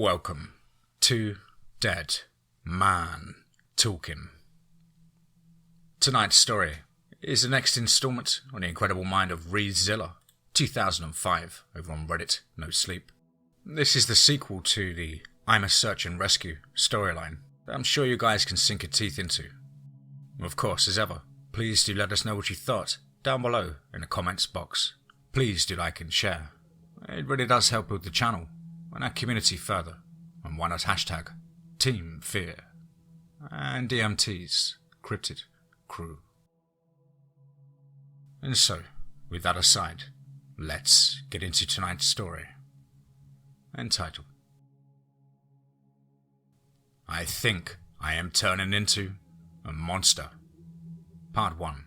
Welcome to Dead Man Talking. Tonight's story is the next installment on the incredible mind of REEzilla2005 over on Reddit, No Sleep. This is the sequel to the I'm a Search and Rescue storyline that I'm sure you guys can sink your teeth into. Of course, as ever, please do let us know what you thought down below in the comments box. Please do like and share. It really does help build the channel and our community further. And why not hashtag Team Fear and DMT's Cryptid Crew. And so, with that aside, let's get into tonight's story. Entitled, I Think I Am Turning Into a Monster. Part 1.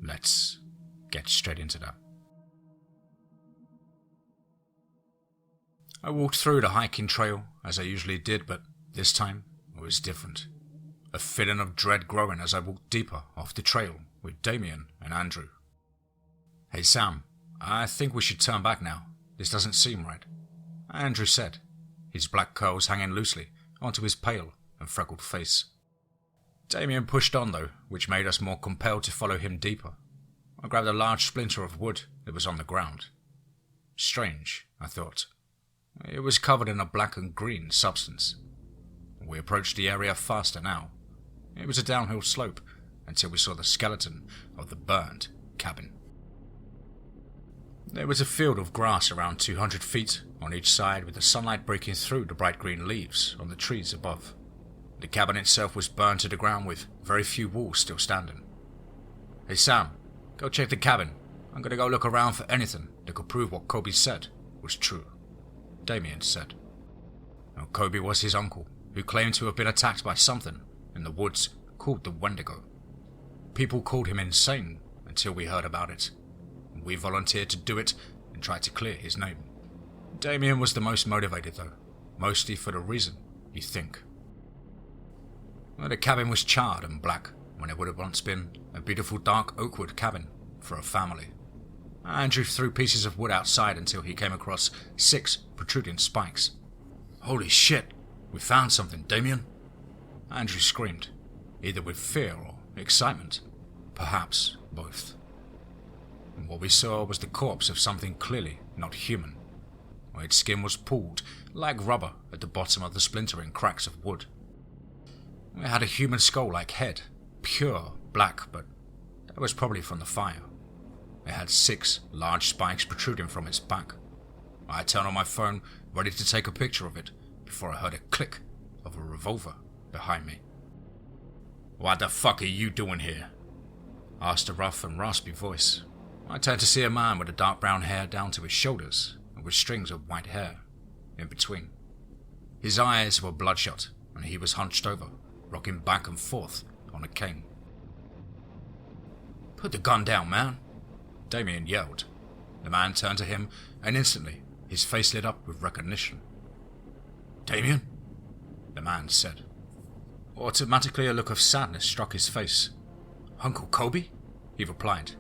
Let's get straight into that. I walked through the hiking trail as I usually did, but this time it was different. A feeling of dread growing as I walked deeper off the trail with Damien and Andrew. Hey Sam, I think we should turn back now. This doesn't seem right, Andrew said, his black curls hanging loosely onto his pale and freckled face. Damien pushed on though, which made us more compelled to follow him deeper. I grabbed a large splinter of wood that was on the ground. Strange, I thought. It was covered in a black and green substance. We approached the area faster now. It was a downhill slope until we saw the skeleton of the burned cabin. There was a field of grass around 200 feet on each side with the sunlight breaking through the bright green leaves on the trees above. The cabin itself was burned to the ground with very few walls still standing. Hey Sam, go check the cabin. I'm gonna go look around for anything that could prove what Kobe said was true, Damien said. Now, Kobe was his uncle, who claimed to have been attacked by something in the woods called the Wendigo. People called him insane until we heard about it. We volunteered to do it and tried to clear his name. Damien was the most motivated though, mostly for the reason you think. Well, the cabin was charred and black when it would have once been a beautiful dark oakwood cabin for a family. Andrew threw pieces of wood outside until he came across 6 protruding spikes. Holy shit, we found something, Damien! Andrew screamed, either with fear or excitement, perhaps both. And what we saw was the corpse of something clearly not human. Its skin was pulled like rubber at the bottom of the splintering cracks of wood. It had a human skull-like head, pure black, but that was probably from the fire. It had 6 large spikes protruding from its back. I turned on my phone, ready to take a picture of it, before I heard a click of a revolver behind me. What the fuck are you doing here? Asked a rough and raspy voice. I turned to see a man with a dark brown hair down to his shoulders, and with strings of white hair in between. His eyes were bloodshot, and he was hunched over, rocking back and forth on a cane. Put the gun down, man, Damien yelled. The man turned to him, and instantly his face lit up with recognition. Damien? The man said. Automatically a look of sadness struck his face. Uncle Kobe? He replied.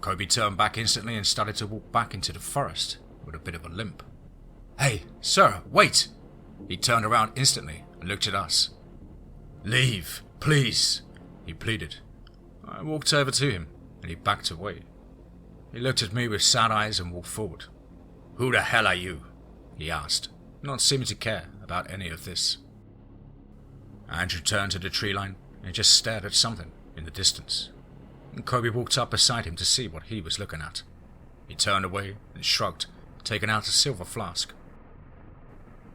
Kobe turned back instantly and started to walk back into the forest with a bit of a limp. Hey, sir, wait! He turned around instantly and looked at us. Leave, please, he pleaded. I walked over to him and he backed away. He looked at me with sad eyes and walked forward. Who the hell are you? He asked, not seeming to care about any of this. Andrew turned to the tree line and just stared at something in the distance. And Kobe walked up beside him to see what he was looking at. He turned away and shrugged, taking out a silver flask.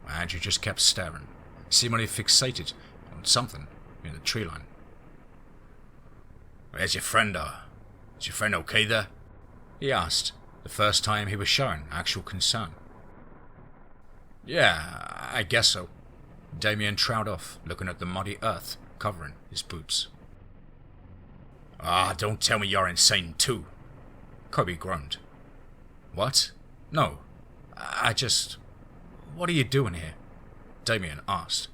Andrew just kept staring, seemingly fixated on something in the tree line. Where's your friend, Is your friend okay there? He asked, the first time he was showing actual concern. Yeah, I guess so. Damien trailed off, looking at the muddy earth covering his boots. Don't tell me you're insane too, Kobe groaned. What? No, What are you doing here? Damien asked.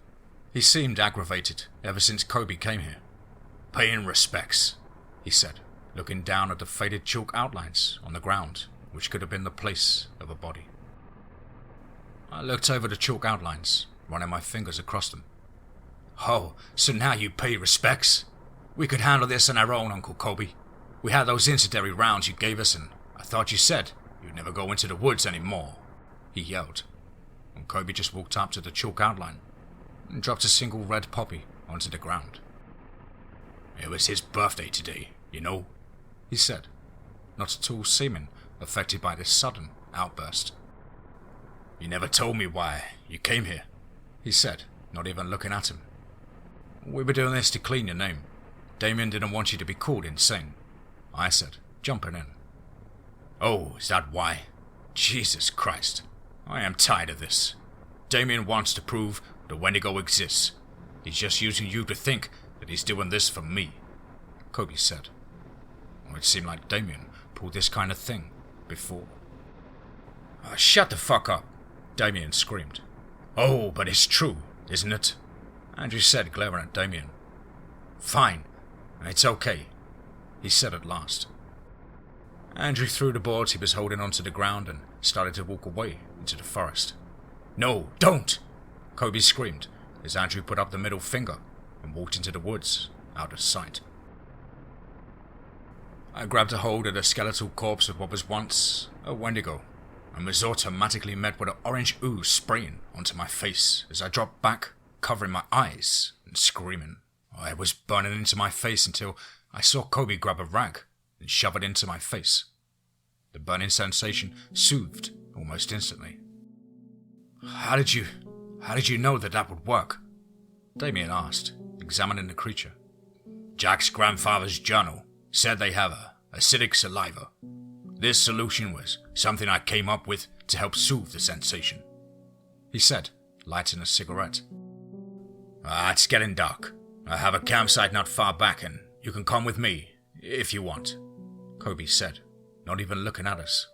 He seemed aggravated ever since Kobe came here. Paying respects, he said, looking down at the faded chalk outlines on the ground, which could have been the place of a body. I looked over the chalk outlines, running my fingers across them. Oh, so now you pay respects? We could handle this on our own, Uncle Kobe. We had those incendiary rounds you gave us, and I thought you said you'd never go into the woods anymore, he yelled. And Kobe just walked up to the chalk outline and dropped a single red poppy onto the ground. It was his birthday today, you know, he said, not at all seeming affected by this sudden outburst. You never told me why you came here, he said, not even looking at him. We were doing this to clean your name. Damien didn't want you to be called insane, I said, jumping in. Oh, is that why? Jesus Christ, I am tired of this. Damien wants to prove the Wendigo exists. He's just using you to think that he's doing this for me, Kobe said. Well, it seemed like Damien pulled this kind of thing before. Shut the fuck up, Damien screamed. Oh, but it's true, isn't it? Andrew said, glaring at Damien. Fine, it's okay, he said at last. Andrew threw the boards he was holding onto the ground and started to walk away into the forest. No, don't! Kobe screamed as Andrew put up the middle finger and walked into the woods, out of sight. I grabbed a hold of the skeletal corpse of what was once a Wendigo, and was automatically met with an orange ooze spraying onto my face as I dropped back, covering my eyes and screaming. It was burning into my face until I saw Kobe grab a rag and shove it into my face. The burning sensation soothed almost instantly. How did you know that would work? Damien asked, examining the creature. Jack's grandfather's journal said they have acidic saliva. This solution was something I came up with to help soothe the sensation, he said, lighting a cigarette. It's getting dark. I have a campsite not far back and you can come with me if you want, Kobe said, not even looking at us.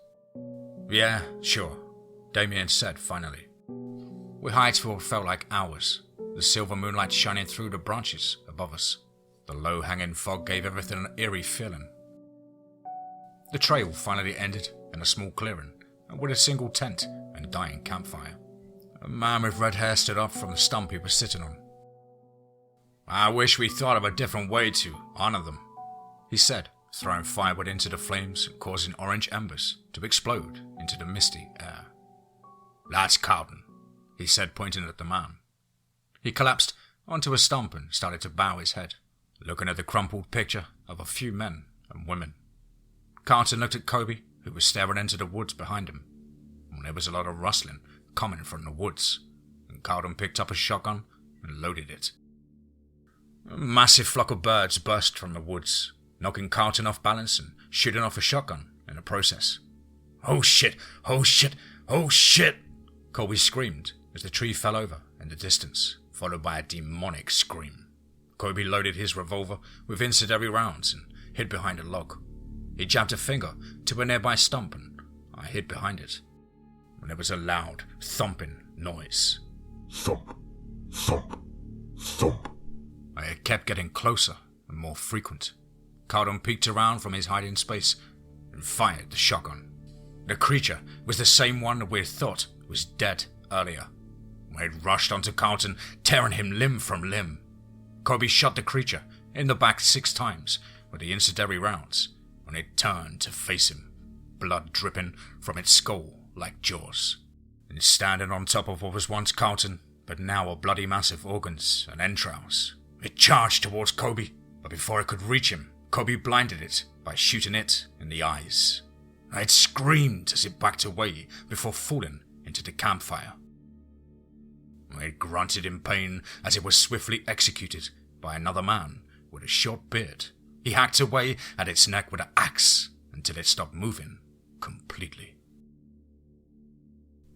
Yeah, sure, Damien said finally. We hiked for what felt like hours, the silver moonlight shining through the branches above us. The low-hanging fog gave everything an eerie feeling. The trail finally ended in a small clearing, with a single tent and dying campfire. A man with red hair stood up from the stump he was sitting on. I wish we thought of a different way to honor them, he said, throwing firewood into the flames and causing orange embers to explode into the misty air. That's Carlton, he said, pointing at the man. He collapsed onto a stump and started to bow his head, looking at the crumpled picture of a few men and women. Carlton looked at Kobe, who was staring into the woods behind him. There was a lot of rustling coming from the woods, and Carlton picked up a shotgun and loaded it. A massive flock of birds burst from the woods, knocking Carlton off balance and shooting off a shotgun in the process. Oh shit! Oh shit! Oh shit! Kobe screamed as the tree fell over in the distance, followed by a demonic scream. Kobe loaded his revolver with incendiary rounds and hid behind a log. He jabbed a finger to a nearby stump and I hid behind it. When there was a loud, thumping noise. Thump, thump, thump. It kept getting closer and more frequent. Carlton peeked around from his hiding space and fired the shotgun. The creature was the same one that we had thought was dead earlier. It rushed onto Carlton, tearing him limb from limb. Kobe shot the creature in the back 6 times with the incendiary rounds when it turned to face him, blood dripping from its skull like jaws. And standing on top of what was once Carlton, but now a bloody mass of organs and entrails, it charged towards Kobe, but before it could reach him, Kobe blinded it by shooting it in the eyes. It screamed as it backed away before falling into the campfire. It grunted in pain as it was swiftly executed by another man with a short beard. He hacked away at its neck with an axe until it stopped moving completely.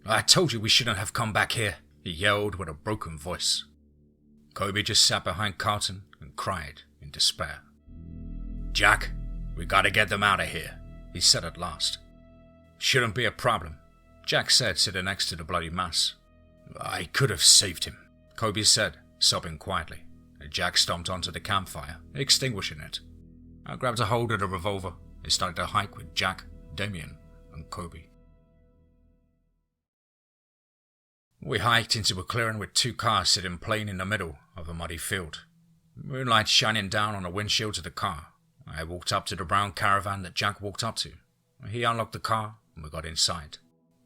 I told you we shouldn't have come back here, he yelled with a broken voice. Kobe just sat behind Carlton and cried in despair. Jack, we gotta get them out of here, he said at last. Shouldn't be a problem, Jack said, sitting next to the bloody mass. I could have saved him, Kobe said, sobbing quietly. Jack stomped onto the campfire, extinguishing it. I grabbed a hold of the revolver and started to hike with Jack, Damien, and Kobe. We hiked into a clearing with 2 cars sitting plain in the middle of a muddy field. Moonlight shining down on the windshield of the car. I walked up to the brown caravan that Jack walked up to. He unlocked the car and we got inside.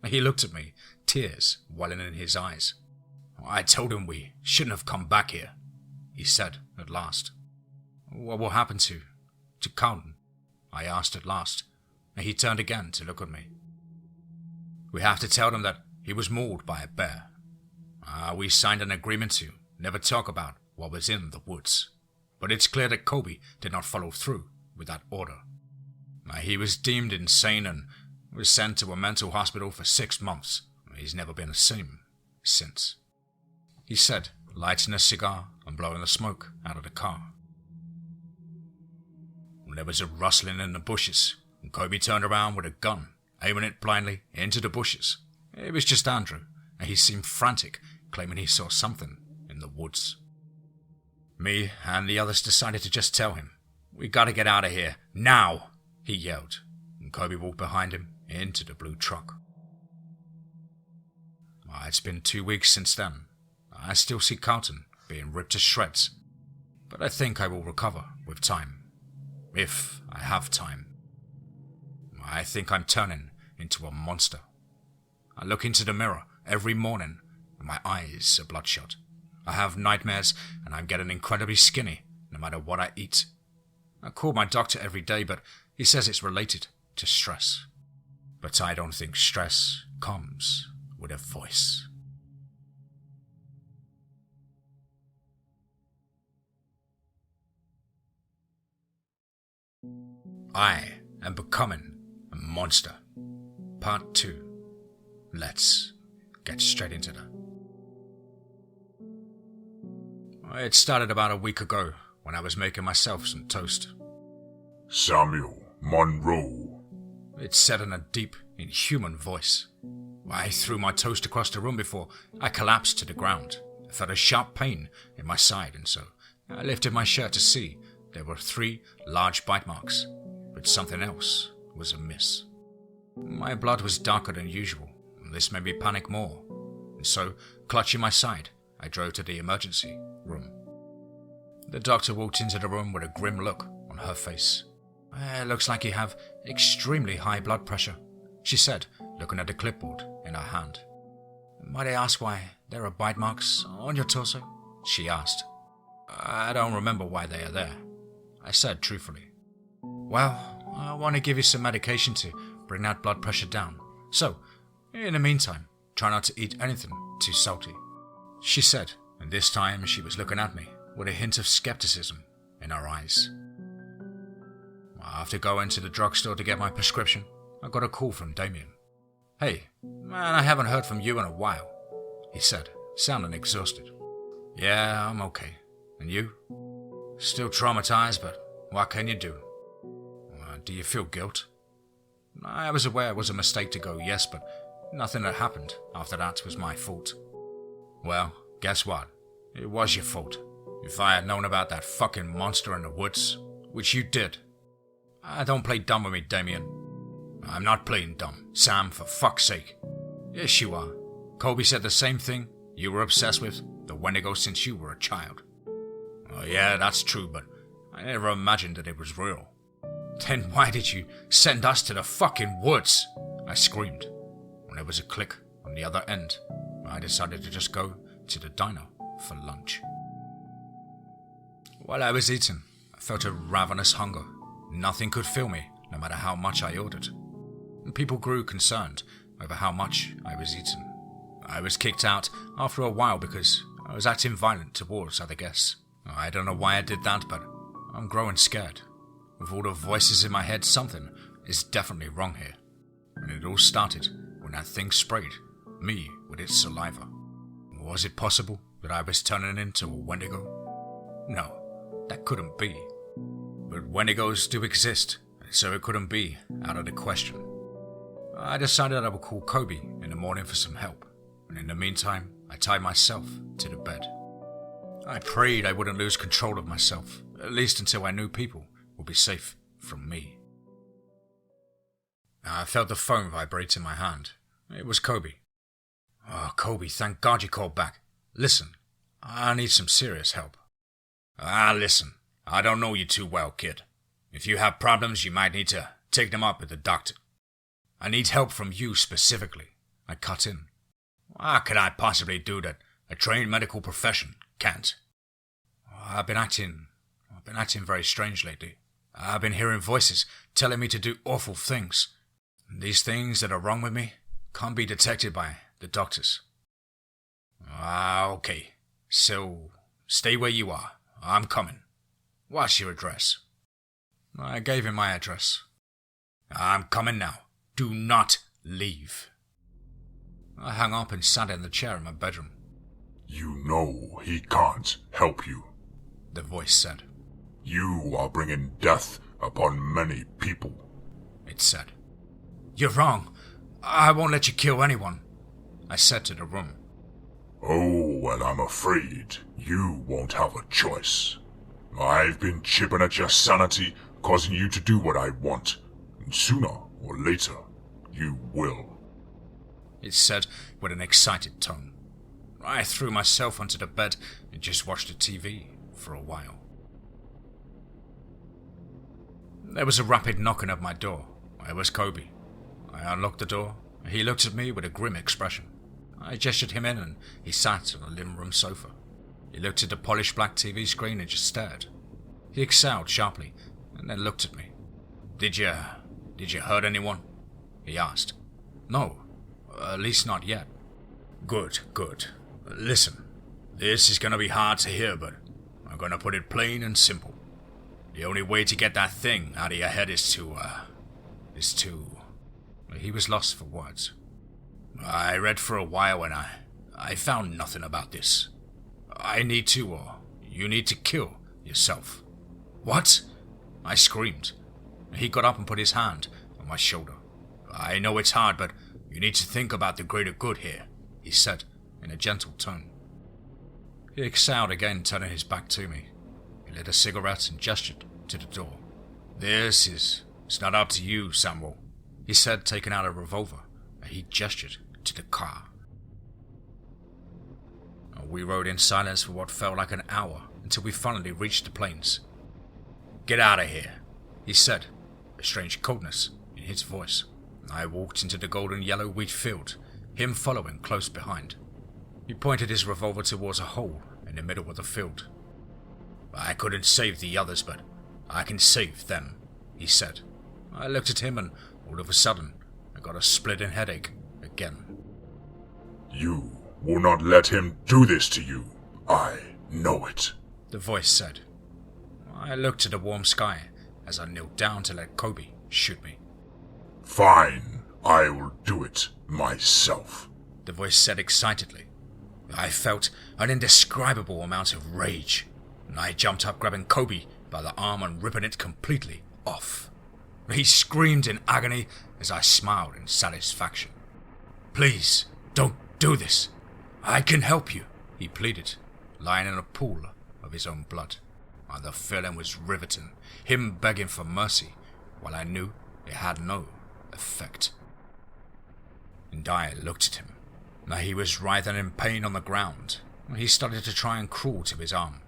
He looked at me, tears welling in his eyes. "I told him we shouldn't have come back here," he said at last. "What will happen to Carlton?" I asked at last. He turned again to look at me. "We have to tell them that he was mauled by a bear. We signed an agreement to never talk about what was in the woods. But it's clear that Kobe did not follow through with that order. He was deemed insane and was sent to a mental hospital for 6 months. He's never been the same since," he said, lighting a cigar and blowing the smoke out of the car. There was a rustling in the bushes, and Kobe turned around with a gun, aiming it blindly into the bushes. It was just Andrew, and he seemed frantic, claiming he saw something in the woods. Me and the others decided to just tell him. "We gotta get out of here, now!" he yelled, and Kobe walked behind him into the blue truck. It's been 2 weeks since then. I still see Carlton being ripped to shreds, but I think I will recover with time. If I have time. I think I'm turning into a monster. I look into the mirror every morning and my eyes are bloodshot. I have nightmares and I'm getting incredibly skinny no matter what I eat. I call my doctor every day, but he says it's related to stress. But I don't think stress comes with a voice. I am becoming a monster. Part 2. Let's get straight into that. It started about a week ago when I was making myself some toast. "Samuel Monroe," it said in a deep, inhuman voice. I threw my toast across the room before I collapsed to the ground. I felt a sharp pain in my side, and so I lifted my shirt to see there were 3 large bite marks, but something else was amiss. My blood was darker than usual, and this made me panic more, and so, clutching my side, I drove to the emergency room. The doctor walked into the room with a grim look on her face. "It looks like you have extremely high blood pressure," she said, looking at the clipboard in her hand. "Might I ask why there are bite marks on your torso?" she asked. "I don't remember why they are there," I said truthfully. "Well, I want to give you some medication to bring that blood pressure down. So, in the meantime, try not to eat anything too salty," she said, and this time she was looking at me with a hint of skepticism in her eyes. After going to the drugstore to get my prescription, I got a call from Damien. "Hey, man, I haven't heard from you in a while," he said, sounding exhausted. "Yeah, I'm okay. And you?" "Still traumatized, but what can you do?" "Do you feel guilt?" I was aware it was a mistake to go yes, but nothing that happened after that was my fault. "Well, guess what? It was your fault. If I had known about that fucking monster in the woods, which you did." "Don't play dumb with me, Damien." "I'm not playing dumb, Sam, for fuck's sake." "Yes, you are. Kobe said the same thing. You were obsessed with the Wendigo since you were a child." "Oh yeah, that's true, but I never imagined that it was real." "Then why did you send us to the fucking woods?" I screamed. When there was a click on the other end, I decided to just go to the diner for lunch. While I was eating, I felt a ravenous hunger. Nothing could fill me, no matter how much I ordered. People grew concerned over how much I was eating. I was kicked out after a while because I was acting violent towards other guests. I don't know why I did that, but I'm growing scared. With all the voices in my head, something is definitely wrong here. And it all started when that thing sprayed me with its saliva. Was it possible that I was turning into a Wendigo? No, that couldn't be. But Wendigos do exist, so it couldn't be out of the question. I decided I would call Kobe in the morning for some help, and in the meantime, I tied myself to the bed. I prayed I wouldn't lose control of myself, at least until I knew people would be safe from me. I felt the phone vibrate in my hand. It was Kobe. Oh, Kobe, thank God you called back. Listen, I need some serious help. Listen, I don't know you too well, kid. If you have problems, you might need to take them up with the doctor. I need help from you specifically. I cut in. What could I possibly do that a trained medical profession can't? I've been acting very strange lately. I've been hearing voices telling me to do awful things. These things that are wrong with me can't be detected by the doctors. Okay. So, stay where you are. I'm coming. What's your address? I gave him my address. I'm coming now. Do not leave. I hung up and sat in the chair in my bedroom. You know he can't help you, The voice said. You are bringing death upon many people, It said. You're wrong. I won't let you kill anyone, I said to the room. Oh, well, I'm afraid you won't have a choice. I've been chipping at your sanity, causing you to do what I want. And sooner or later, you will. It said with an excited tone. I threw myself onto the bed and just watched the TV for a while. There was a rapid knocking at my door. It was Kobe. I unlocked the door. He looked at me with a grim expression. I gestured him in and he sat on a living room sofa. He looked at the polished black TV screen and just stared. He exhaled sharply and then looked at me. Did you hurt anyone? He asked. No, at least not yet. Good. Listen, this is gonna be hard to hear, but I'm gonna put it plain and simple. The only way to get that thing out of your head is to... He was lost for words. I read for a while and I found nothing about this. I need to, or you need to kill yourself. What? I screamed. He got up and put his hand on my shoulder. I know it's hard, but you need to think about the greater good here, he said in a gentle tone. He exhaled again, turning his back to me. He lit a cigarette and gestured to the door. It's not up to you, Samuel, he said, taking out a revolver, and he gestured to the car. We rode in silence for what felt like an hour until we finally reached the plains. Get out of here, he said, a strange coldness in his voice. I walked into the golden yellow wheat field, him following close behind. He pointed his revolver towards a hole in the middle of the field. I couldn't save the others, but I can save them, he said. I looked at him and all of a sudden I got a splitting headache again. You will not let him do this to you. I know it, the voice said. I looked at the warm sky as I knelt down to let Kobe shoot me. Fine, I will do it myself, the voice said excitedly. I felt an indescribable amount of rage, and I jumped up, grabbing Kobe by the arm and ripping it completely off. He screamed in agony as I smiled in satisfaction. Please, don't do this. I can help you, he pleaded, lying in a pool of his own blood. And the feeling was riveting, him begging for mercy, while I knew it had no effect. And I looked at him. Now he was writhing in pain on the ground. He started to try and crawl to his arm.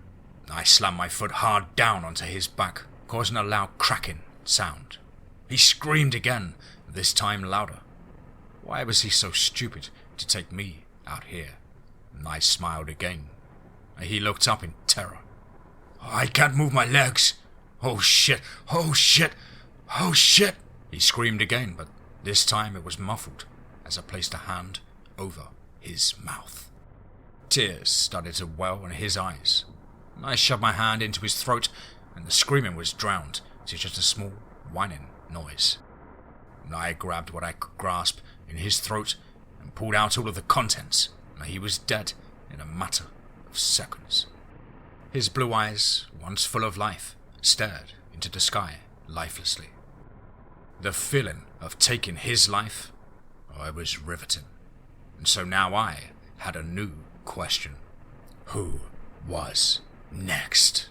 I slammed my foot hard down onto his back, causing a loud cracking sound. He screamed again, this time louder. Why was he so stupid to take me out here? And I smiled again. He looked up in terror. I can't move my legs. Oh shit, oh shit, oh shit. He screamed again, but this time it was muffled as I placed a hand over his mouth. Tears started to well in his eyes. I shoved my hand into his throat and the screaming was drowned to just a small whining noise. I grabbed what I could grasp in his throat and pulled out all of the contents. He was dead in a matter of seconds. His blue eyes, once full of life, stared into the sky lifelessly. The feeling of taking his life, it was riveting. And so now I had a new question. Who was next?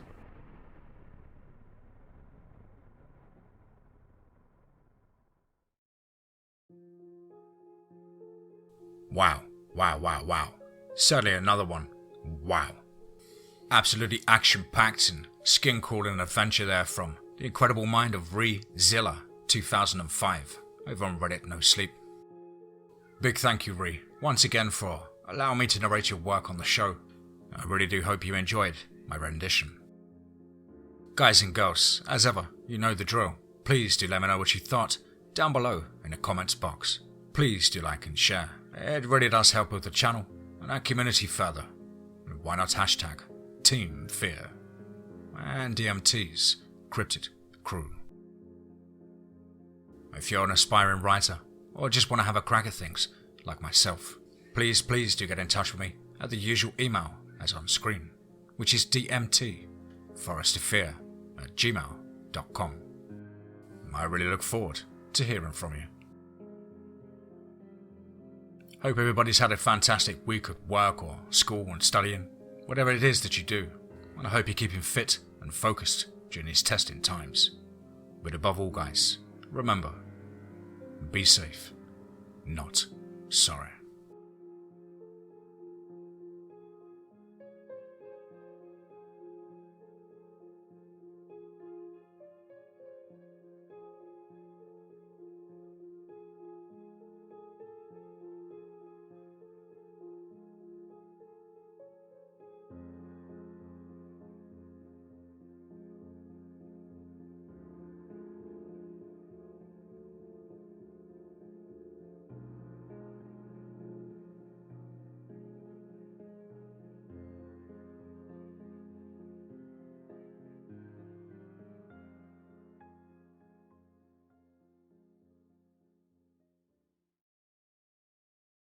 Wow, Wow, wow, wow. Certainly another one. Wow. Absolutely action-packed and skin-crawling adventure there from the incredible mind of REEzilla2005 over on Reddit No Sleep. Big thank you, Ree, once again for allowing me to narrate your work on the show. I really do hope you enjoyed my rendition. Guys and girls, as ever, you know the drill. Please do let me know what you thought down below in the comments box. Please do like and share. It really does help with the channel and our community further. And why not hashtag Team Fear and DMT's Cryptid Crew. If you're an aspiring writer or just want to have a crack at things like myself, please do get in touch with me at the usual email as on screen, which is dmtforestofear@gmail.com. I really look forward to hearing from you. Hope everybody's had a fantastic week at work or school and studying, whatever it is that you do, and I hope you're keeping fit and focused during these testing times. But above all, guys, remember, be safe, not sorry.